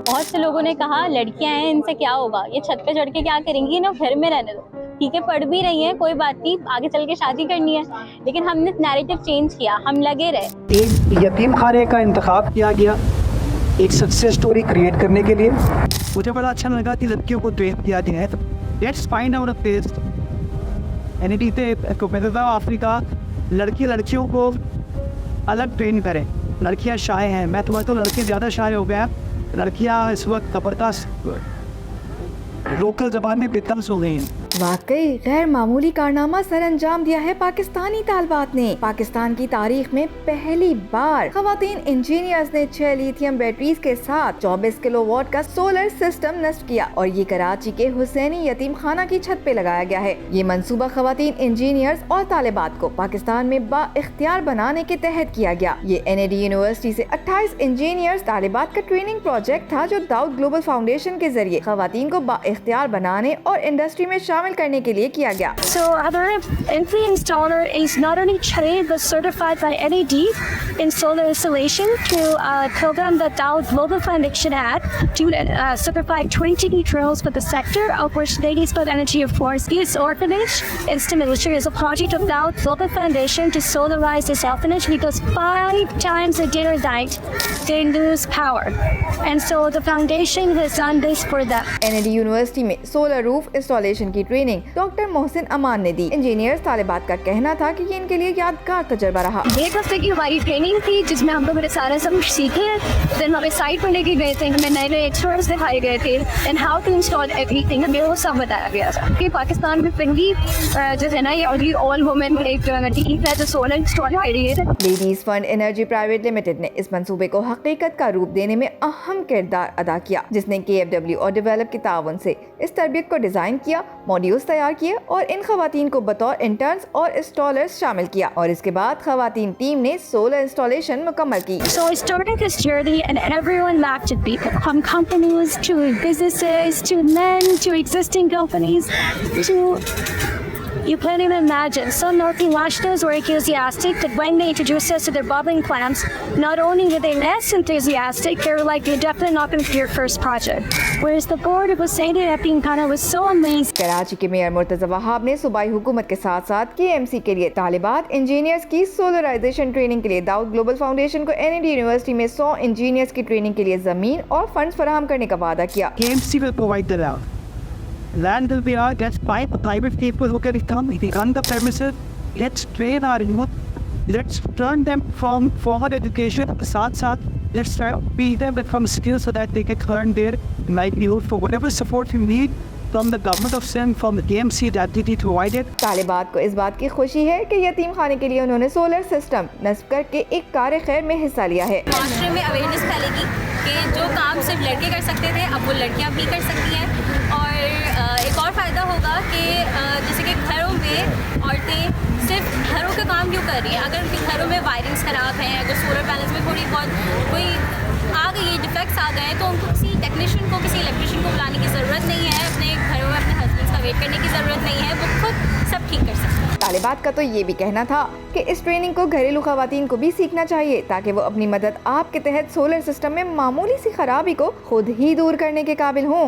बहुत से लोगों ने कहा लड़कियां हैं इनसे क्या होगा, ये छत पे चढ़ के क्या करेंगी, ना घर में रहने दो। ठीक है, पढ़ भी रही हैं, कोई बात नहीं, आगे चल के शादी करनी है। लेकिन हमने नैरेटिव चेंज किया, हम लगे रहे। एक यतीम खाने का इंतखाब किया गया एक सक्सेस स्टोरी क्रिएट करने के लिए। मुझे बड़ा अच्छा लगा कि लड़कियों को ट्रेन किया गया है। Let's find out a place NET से अफ्रीका लड़कियों को अलग ट्रेन करें। लड़कियां शाय हैं, मैं तुम्हारे तो लड़के ज़्यादा शाय हो गया। लड़कियां इस वक्त ज़बरदस्त लोकल ज़बान में बेतरस हो गई हैं। वाकई गैर मामूली कारनामा सर अंजाम दिया है पाकिस्तानी तालिबात ने। पाकिस्तान की तारीख में पहली बार खवातीन इंजीनियर्स ने 6 लिथियम बैटरीज के साथ 24 किलोवाट का सोलर सिस्टम नस्ब किया और ये कराची के हुसैनी यतीम खाना की छत पे लगाया गया है। ये मंसूबा खवातीन इंजीनियर्स और तालिबात को पाकिस्तान में बाइख्तियार बनाने के तहत किया गया। ये एनएडी यूनिवर्सिटी से 28 इंजीनियर्स तालिबात का ट्रेनिंग प्रोजेक्ट था जो दाऊद ग्लोबल फाउंडेशन के जरिए खवातीन को बाइख्तियार बनाने और इंडस्ट्री में शामिल करने के लिए किया गया। So our entry installer is not only trained but certified by NAD in solar installation to program that Dow Global Foundation had to certify 20 drills for the sector, of which Ladies for Energy of course is orphanage installation is a project of Dow Global Foundation to solarize this orphanage because 5 times a day or night they lose power, and so the foundation has done this for them. NAD university में solar roof installation की training doctor Mohsin अमान ने दी। Engineers तालिबात का कहना था कि ये इनके लिए यादगार तजुर्बा रहा। 1 हफ्ते की हमारी ट्रेनिंग थी जिसमें हम लोगों ने सारा सब सीखे हैं। फिर हमें साइट पर लेके गए थे, हमें नए नए एक्सपर्ट्स दिखाए गए थे and how to install everything, हमें वो सब बताया गया था कि पाकिस्तान में पहली जो है ना ये ओनली ऑल वुमेन एक टीम है जो सोलर इंस्टॉल कर रही है। Ladies fund energy private limited ने इस मंसूबे को हकीकत का रूप देने में अहम किरदार अदा किया, जिसने KFW और डेवलप के ताउन से इस तरबियत को डिजाइन किया, मॉड्यूल्स तैयार किए और इन खवातीन को बतौर इंटर्न्स और इंस्टॉलर्स शामिल किया और इसके बाद खवातीन टीम ने सोलर इंस्टॉलेशन मुकम्मल की। So I started this journey and everyone laughed at me, from companies to businesses to men to existing companies to you can't even imagine. Some multinationals were enthusiastic that when they introduced us to their bubbling plants, not only were they less enthusiastic, they were like, you're definitely not going to be your first project. Whereas the board of Hussein Yaqeen Khana was so amazing. Karachi के mayor Murtaza Wahab ने सूबाई हुकूमत के साथ साथ KMC के लिए तालिबात engineers की सोलराइजेशन ट्रेनिंग के लिए दाऊद ग्लोबल फाउंडेशन को NAD यूनिवर्सिटी में 100 इंजीनियर्स की ट्रेनिंग के लिए जमीन और फंड्स फराहम करने का वादा किया। KMC will provide the land will be ours. Let's find the private people who can come. They run the premises. Let's train our youth. Let's turn them from formal education. साथ let's try to feed them with some skills so that they can earn their livelihood for whatever support you need from the government of Sindh, from the KMC that they provided. तालिबात को इस बात की खुशी है कि यतीम खाने के लिए उन्होंने सोलर सिस्टम नस्ब करके एक कार्य खैर में हिस्सा लिया है। माशरे में अवेयरनेस फैलेगी कि जो काम सिर्फ लड़के कर सकते थे अब वो लड़कियां भी कर सकती हैं। और एक और फ़ायदा होगा कि जैसे कि घरों में औरतें सिर्फ घरों का काम क्यों कर रही हैं, अगर उनके घरों में वायरिंग्स ख़राब हैं, अगर सोलर पैनल्स में थोड़ी बहुत कोई आ गई है, डिफेक्ट्स आ गए हैं, तो उनको किसी टेक्नीशियन को किसी इलेक्ट्रिशियन को बुलाने की ज़रूरत नहीं है, अपने घरों में अपने हस्बैंड्स का वेट करने की ज़रूरत नहीं है, वो खुद सब ठीक कर सकते हैं। तालिबात का तो ये भी कहना था कि इस ट्रेनिंग को घरेलू खवातीन को भी सीखना चाहिए ताकि वो अपनी मदद आप के तहत सोलर सिस्टम में मामूली सी खराबी को खुद ही दूर करने के काबिल हों।